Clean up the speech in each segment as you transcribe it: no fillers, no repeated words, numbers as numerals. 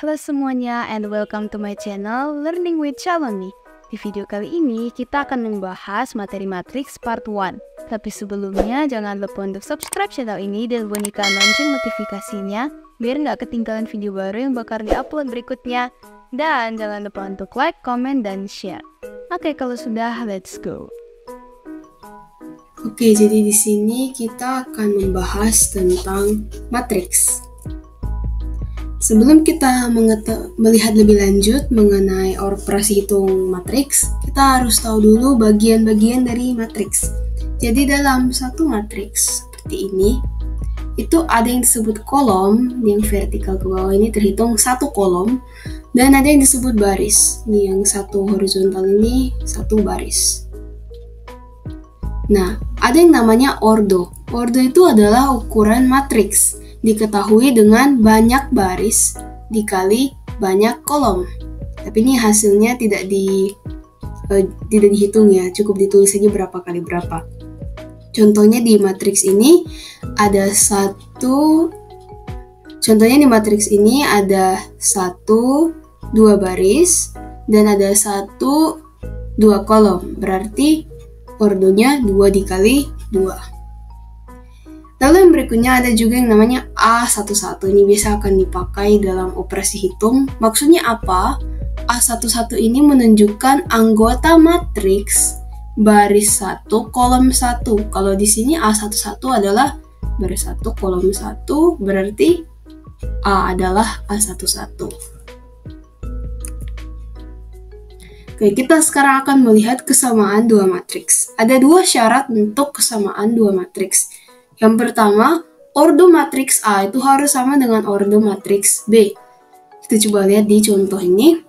Halo semuanya and welcome to my channel Learning with Shaloni. Di video kali ini kita akan membahas materi matriks part 1. Tapi sebelumnya jangan lupa untuk subscribe channel ini dan bunyikan lonceng notifikasinya biar nggak ketinggalan video baru yang bakal diupload berikutnya. Dan jangan lupa untuk like, comment, dan share. Oke, kalau sudah, let's go. Oke, jadi di sini kita akan membahas tentang matriks. Sebelum kita melihat lebih lanjut mengenai operasi hitung matriks, kita harus tahu dulu bagian-bagian dari matriks. Jadi dalam satu matriks seperti ini, itu ada yang disebut kolom, yang vertikal ke bawah ini terhitung satu kolom, dan ada yang disebut baris. Ini yang satu horizontal ini, satu baris. Nah, ada yang namanya ordo. Ordo itu adalah ukuran matriks, diketahui dengan banyak baris dikali banyak kolom. Tapi ini hasilnya tidak dihitung ya, cukup ditulis saja berapa kali berapa. Contohnya di matriks ini ada satu, dua baris dan ada 1, 2 kolom. Berarti ordonya 2 dikali 2. Lalu yang berikutnya ada juga yang namanya A11. Ini biasa akan dipakai dalam operasi hitung. Maksudnya apa? A11 ini menunjukkan anggota matriks baris 1, kolom 1. Kalau di sini A11 adalah baris 1, kolom 1, berarti A adalah A11. Oke, kita sekarang akan melihat kesamaan dua matriks. Ada 2 syarat untuk kesamaan dua matriks. Yang pertama, ordo matriks A itu harus sama dengan ordo matriks B. Kita coba lihat di contoh ini.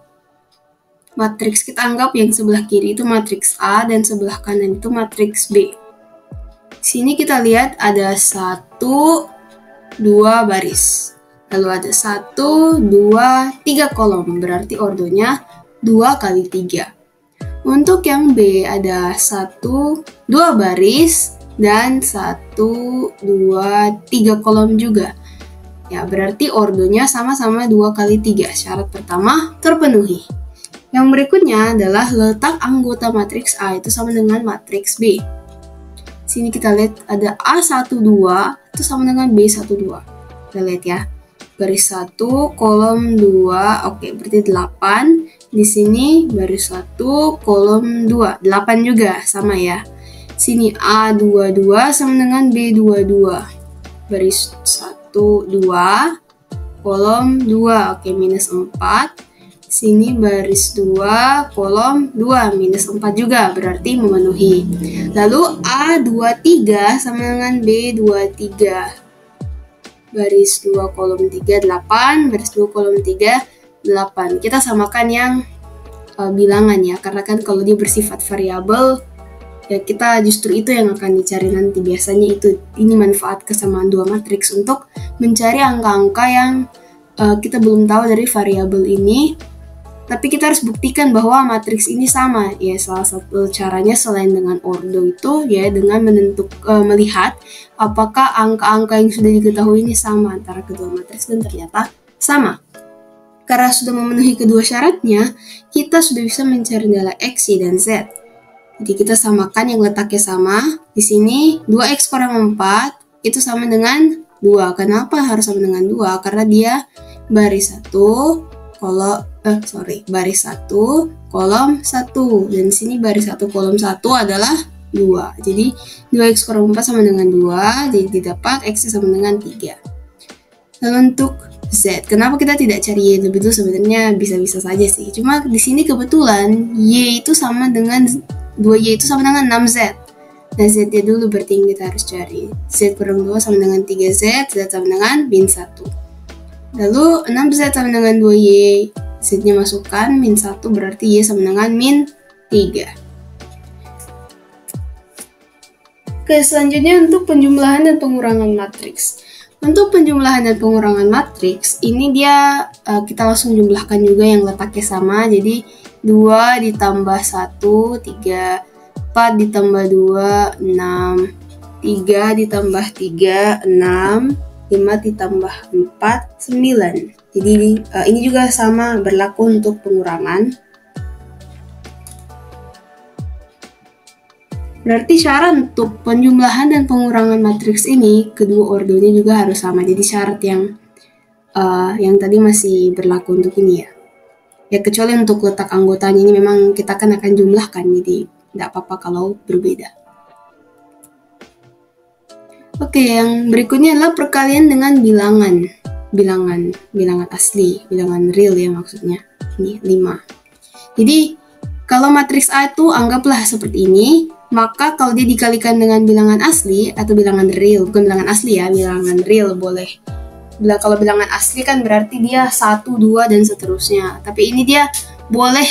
Matriks kita anggap yang sebelah kiri itu matriks A dan sebelah kanan itu matriks B. Sini kita lihat ada 1, 2 baris. Lalu ada 1, 2, 3 kolom. Berarti ordonya 2 kali 3. Untuk yang B ada 1, 2 baris dan 1, 2, 3 kolom juga. Ya, berarti ordonya sama-sama 2 kali 3. Syarat pertama terpenuhi. Yang berikutnya adalah letak anggota matriks A itu sama dengan matriks B. Sini kita lihat ada A12 itu sama dengan B12. Kita lihat ya. Baris 1, kolom 2, oke, berarti 8. Di sini baris 1, kolom 2, 8 juga, sama ya. Sini A22 sama dengan B22. Baris 1, 2, kolom 2, oke, minus 4. Sini baris 2, kolom 2, minus 4 juga, berarti memenuhi. Lalu A23 sama dengan B23. Baris 2, kolom 3, 8. Baris 2, kolom 3, 8. Kita samakan yang bilangan ya, karena kan kalau dia bersifat variabel, ya kita justru itu yang akan dicari nanti. Biasanya ini manfaat kesamaan dua matriks untuk mencari angka-angka yang kita belum tahu dari variabel ini. Tapi kita harus buktikan bahwa matriks ini sama. Ya, salah satu caranya selain dengan ordo itu ya dengan melihat apakah angka-angka yang sudah diketahui ini sama antara kedua matriks, dan ternyata sama. Karena sudah memenuhi kedua syaratnya, kita sudah bisa mencari nilai X, Y, dan Z. Jadi kita samakan yang letaknya sama. Di sini 2X kurang 4 itu sama dengan 2. Kenapa harus sama dengan 2? Karena dia baris 1, baris 1, kolom 1. Dan di sini baris 1, kolom 1 adalah 2. Jadi 2X kurang 4 sama dengan 2, jadi didapat X sama dengan 3. Lalu untuk Z, kenapa kita tidak cari Y lebih dulu? Sebenarnya bisa-bisa saja sih. Cuma di sini kebetulan Y itu sama dengan 2Y itu sama dengan 6Z. Nah, Z-nya dulu berarti yang kita harus cari. Z kurang 2 sama dengan 3Z, Z sama dengan min 1. Lalu 6Z sama dengan 2Y, Z-nya masukkan, min 1 berarti Y sama dengan min 3. Oke, selanjutnya untuk penjumlahan dan pengurangan matriks. Untuk penjumlahan dan pengurangan matriks, ini dia kita langsung jumlahkan juga yang letaknya sama. Jadi 2 ditambah 1, 3, 4 ditambah 2, 6, 3 ditambah 3, 6, 5 ditambah 4, 9. Jadi ini juga sama berlaku untuk pengurangan. Berarti syarat untuk penjumlahan dan pengurangan matriks ini, kedua ordonya juga harus sama. Jadi syarat yang tadi masih berlaku untuk ini ya. Ya kecuali untuk letak anggotanya ini memang kita akan jumlahkan, jadi tidak apa-apa kalau berbeda. Oke, yang berikutnya adalah perkalian dengan bilangan asli, bilangan real ya maksudnya. Ini 5. Jadi kalau matriks A itu anggaplah seperti ini, maka kalau dia dikalikan dengan bilangan asli atau bilangan real, bukan bilangan asli ya, bilangan real boleh. Kalau bilangan asli kan berarti dia 1, 2, dan seterusnya. Tapi ini dia boleh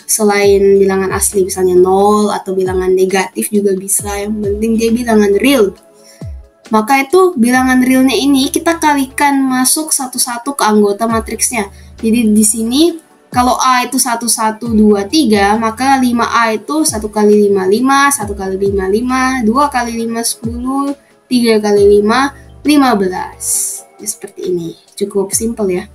selain bilangan asli, misalnya 0 atau bilangan negatif juga bisa. Yang penting dia bilangan real. Maka itu bilangan realnya ini kita kalikan masuk satu-satu ke anggota matriksnya. Jadi di sini kalau A itu 1, 1, 2, 3, maka 5A itu 1 kali 5, 5, 1 kali 5, 5, 2 kali 5, 10, 3 kali 5, 15. Ya, seperti ini. Cukup simpel ya.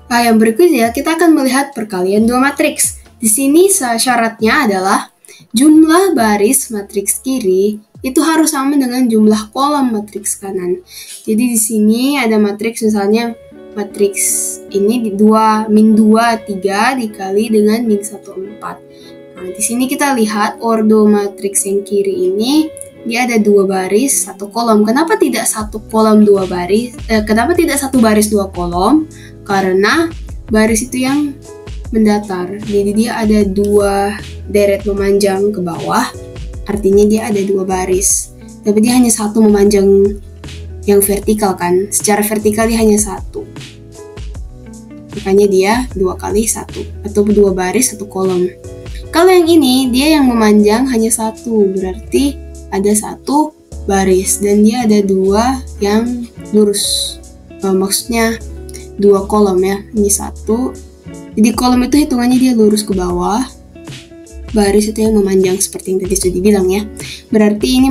Nah, yang berikutnya kita akan melihat perkalian dua matriks. Di sini syaratnya adalah jumlah baris matriks kiri itu harus sama dengan jumlah kolom matriks kanan. Jadi di sini ada matriks, misalnya matriks ini di 2 min 2 3 dikali dengan min 1 4. Nah, di sini kita lihat ordo matriks yang kiri ini dia ada 2 baris 1 kolom. Kenapa tidak 1 kolom 2 baris? Kenapa tidak 1 baris 2 kolom? Karena baris itu yang mendatar. Jadi dia ada 2 deret memanjang ke bawah. Artinya dia ada 2 baris. Tapi dia hanya 1 memanjang yang vertikal kan. Secara vertikal dia hanya 1. Makanya dia 2 kali 1 atau 2 baris 1 kolom. Kalau yang ini dia yang memanjang hanya 1, berarti ada 1 baris dan dia ada 2 yang lurus. Maksudnya 2 kolom ya. Ini 1. Jadi kolom itu hitungannya dia lurus ke bawah. Baris itu yang memanjang seperti yang tadi sudah dibilang ya. Berarti ini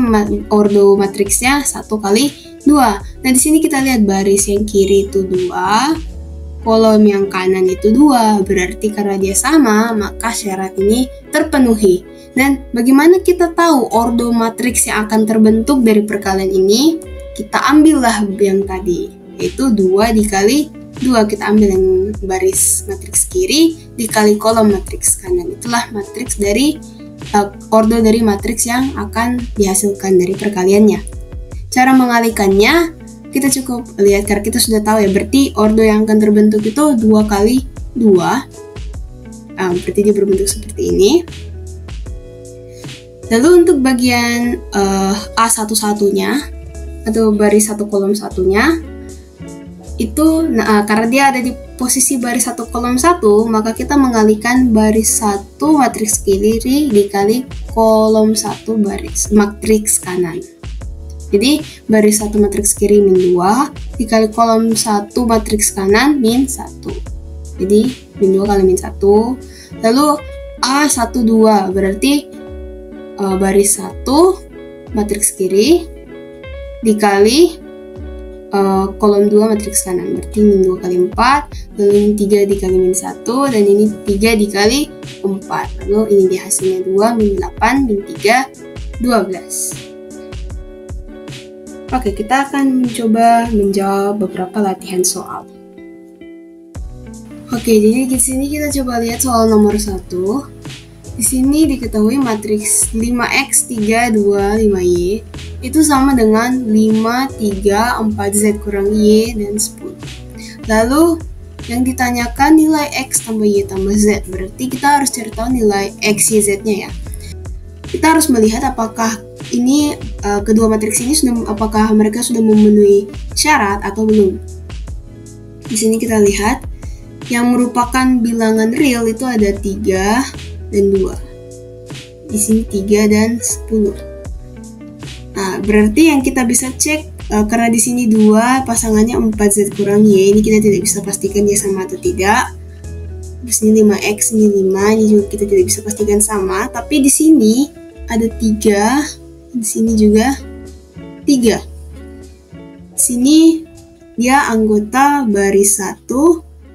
ordo matriksnya 1 kali 2. Nah di sini kita lihat baris yang kiri itu 2, kolom yang kanan itu 2. Berarti karena dia sama, maka syarat ini terpenuhi. Dan bagaimana kita tahu ordo matriks yang akan terbentuk dari perkalian ini? Kita ambillah yang tadi, yaitu 2 dikali 2. Kita ambil yang baris matriks kiri dikali kolom matriks kanan. Itulah matriks dari ordo dari matriks yang akan dihasilkan dari perkaliannya. Cara mengalikannya kita cukup lihat karena kita sudah tahu ya, berarti ordo yang akan terbentuk itu 2 kali 2. Berarti dia berbentuk seperti ini. Lalu untuk bagian A satu-satunya atau baris 1 kolom satunya itu karena dia ada di posisi baris 1 kolom 1, maka kita mengalihkan baris 1 matriks kiri dikali kolom 1 baris matriks kanan. Jadi baris 1 matriks kiri min 2 dikali kolom 1 matriks kanan min 1. Jadi min 2 kali min 1. Lalu A12 berarti baris 1 matriks kiri dikali kolom 2 matriks kanan, berarti min 2 kali 4, lalu min 3 dikali min 1, dan ini 3 dikali 4. Lalu ini dia hasilnya 2, min 8, min 3, 12. Oke, kita akan mencoba menjawab beberapa latihan soal. Oke, jadi di sini kita coba lihat soal nomor 1. Di sini diketahui matriks 5x 3 2 5y itu sama dengan 5 3 4z kurang y dan 10. Lalu yang ditanyakan nilai x tambah y tambah z, berarti kita harus cari tahu nilai x, y, z-nya ya. Kita harus melihat apakah ini kedua matriks ini apakah mereka sudah memenuhi syarat atau belum. Di sini kita lihat yang merupakan bilangan real itu ada 3 dan 2. Di sini 3 dan 10. Nah, berarti yang kita bisa cek karena di sini 2 pasangannya 4z kurang y, ini kita tidak bisa pastikan dia sama atau tidak. Di sini 5x, ini 5, ini juga kita tidak bisa pastikan sama, tapi di sini ada 3, di sini juga 3. Di sini dia anggota baris 1,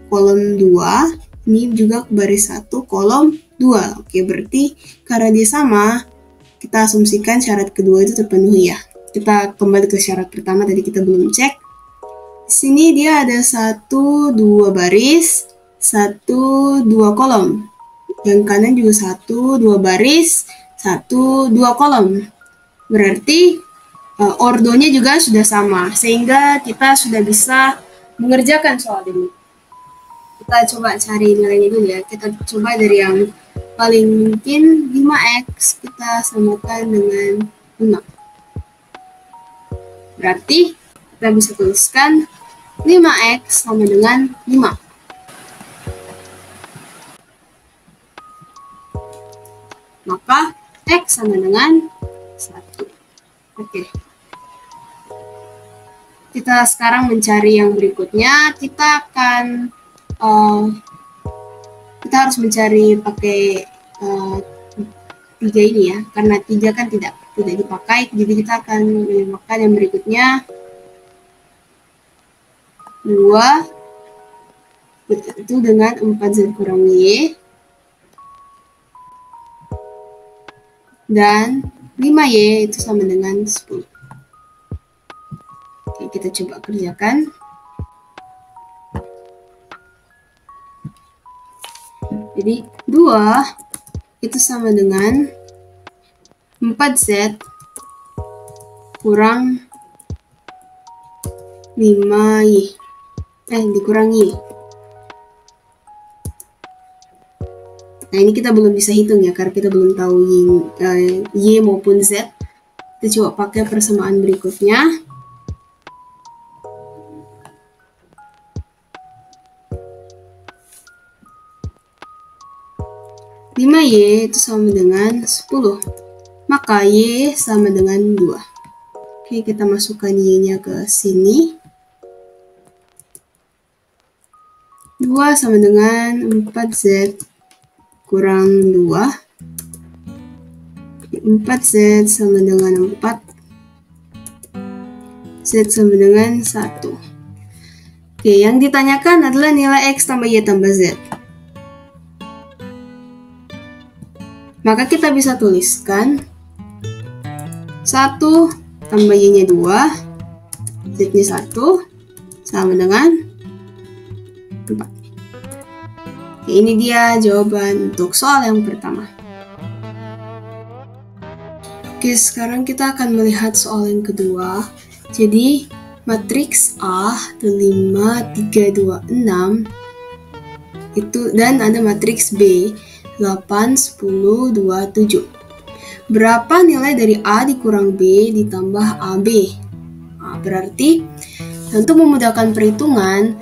kolom 2. Ini juga baris 1, kolom 2. Oke, berarti karena dia sama, kita asumsikan syarat kedua itu terpenuhi ya. Kita kembali ke syarat pertama, tadi kita belum cek. Di sini dia ada 1, 2 baris, 1, 2 kolom. Yang kanan juga 1, 2 baris, 1, 2 kolom. Berarti ordonya juga sudah sama, sehingga kita sudah bisa mengerjakan soal ini. Kita coba cari nilainya dulu ya. Kita coba dari yang paling mungkin 5x, kita samakan dengan 5. Berarti kita bisa tuliskan 5x sama dengan 5. Maka x sama dengan 1. Oke. Kita sekarang mencari yang berikutnya. Kita harus mencari pakai 3 ini ya, karena 3 kan tidak dipakai, jadi kita akan menggunakan yang berikutnya 2 itu dengan 4z kurang y, dan 5y itu sama dengan 10. Oke, kita coba kerjakan. Jadi 2 itu sama dengan 4z kurang 5y. Dikurangi. Nah, ini kita belum bisa hitung ya, karena kita belum tahu y maupun z. Kita coba pakai persamaan berikutnya. Y itu sama dengan 10, maka Y sama dengan 2. Oke, kita masukkan Y-nya ke sini. 2 sama dengan 4Z kurang 2. 4Z sama dengan 4. Z sama dengan 1. Oke, yang ditanyakan adalah nilai X tambah Y tambah Z. Maka kita bisa tuliskan 1 tambah Y-nya 2, Z-nya 1, sama dengan 4. Oke, ini dia jawaban untuk soal yang pertama. Oke, sekarang kita akan melihat soal yang kedua. Jadi, matriks A 5, 3, 2, 6 itu, dan ada matriks B 8, 10, 2, 7. Berapa nilai dari A dikurang B ditambah AB? Nah, berarti untuk memudahkan perhitungan,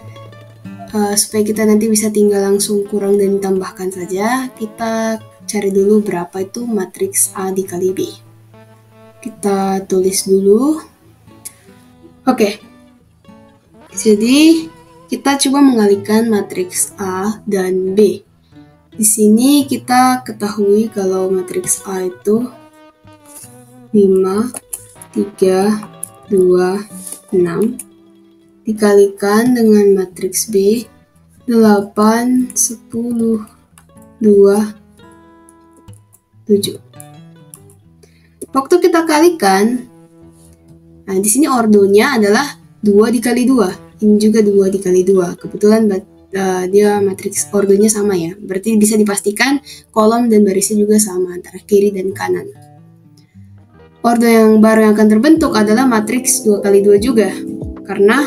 supaya kita nanti bisa tinggal langsung kurang dan tambahkan saja, kita cari dulu berapa itu matriks A dikali B. Kita tulis dulu. Oke. Jadi, kita coba mengalihkan matriks A dan B. Di sini kita ketahui kalau matriks A itu 5, 3, 2, 6 dikalikan dengan matriks B 8, 10, 2, 7. Waktu kita kalikan, nah di sini ordonya adalah 2 dikali 2. Ini juga 2 dikali 2. Kebetulan dia matriks ordonya sama ya. Berarti bisa dipastikan kolom dan barisnya juga sama antara kiri dan kanan. Ordo yang baru yang akan terbentuk adalah matriks 2 kali 2 juga. Karena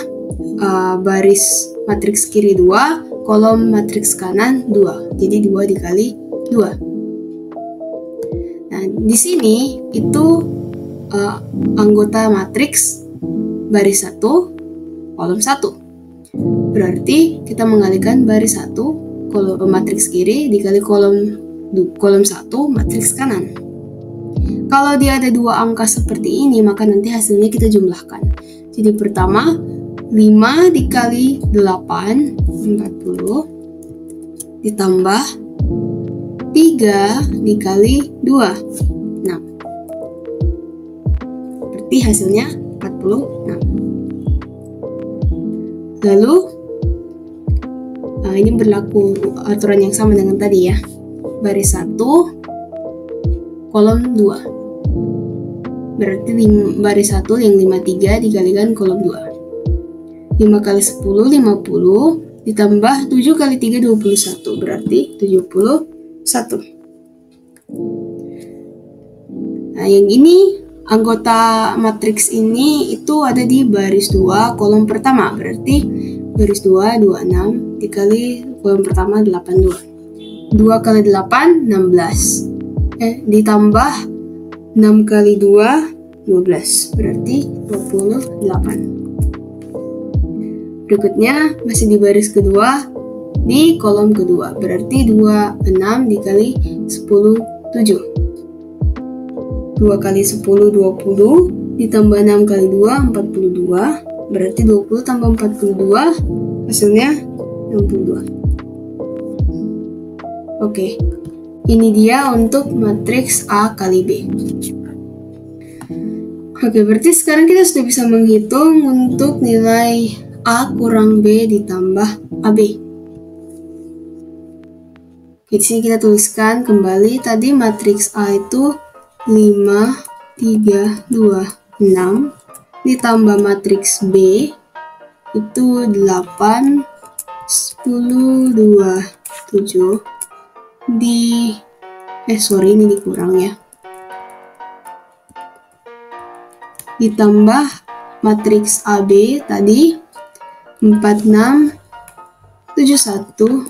baris matriks kiri 2, kolom matriks kanan 2. Jadi 2 dikali 2. Nah, di sini itu anggota matriks baris 1, kolom 1. Berarti kita mengalihkan baris 1, kolom matriks kiri dikali kolom 1, matriks kanan. Kalau dia ada 2 angka seperti ini, maka nanti hasilnya kita jumlahkan. Jadi pertama, 5 dikali 8, 40, ditambah 3 dikali 2, 6. Berarti hasilnya 46. Lalu, ini berlaku aturan yang sama dengan tadi ya. Baris 1, kolom 2. Berarti baris 1 yang 53 dikalikan kolom 2. 5 kali 10, 50, ditambah 7 kali 3, 21. Berarti 71. Nah, yang ini, anggota matriks ini itu ada di baris 2, kolom pertama. Berarti baris 2, 26, dikali kolom pertama 82. 2 kali 8, 16. Ditambah 6 kali 2, 12. Berarti 28. Berikutnya masih di baris kedua, di kolom kedua. Berarti 26 dikali 10, 7. 2 kali 10, 20, ditambah 6 kali 2, 42. Berarti 20 tambah 42, hasilnya 62. Oke, ini dia untuk matriks A kali B. Oke, berarti sekarang kita sudah bisa menghitung untuk nilai A kurang B ditambah AB. Di sini kita tuliskan kembali, tadi matriks A itu 5, 3, 2, 6, ditambah matriks B itu 8, 10, 2, 7, ini dikurang ya. Ditambah matriks AB tadi 4, 6, 7, 1,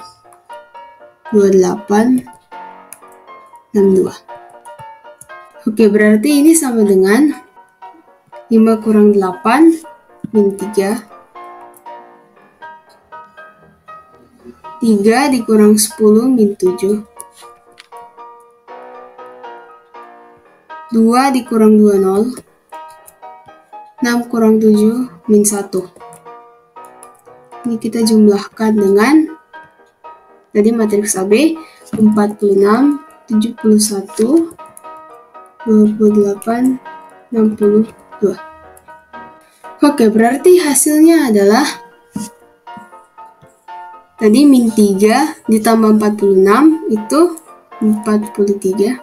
28, 62. Oke, berarti ini sama dengan 5 kurang 8 min 3. 3 dikurang 10 min 7. 2 dikurang 2, 0. 6 kurang 7 min 1. Ini kita jumlahkan dengan tadi matriks AB 46, 71, 28, 62. Oke, berarti hasilnya adalah tadi min 3 ditambah 46 itu 43.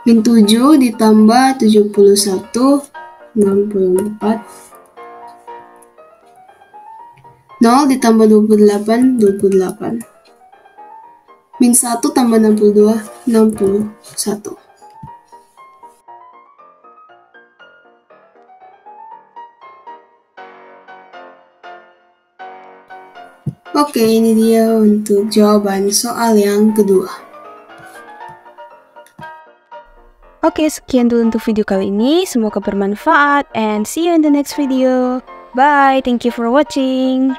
Min 7 ditambah 71, 64. 0 ditambah 28, 28. Min 1 tambah 62, 61. Oke, ini dia untuk jawaban soal yang kedua. Oke, sekian dulu untuk video kali ini. Semoga bermanfaat and see you in the next video. Bye, thank you for watching.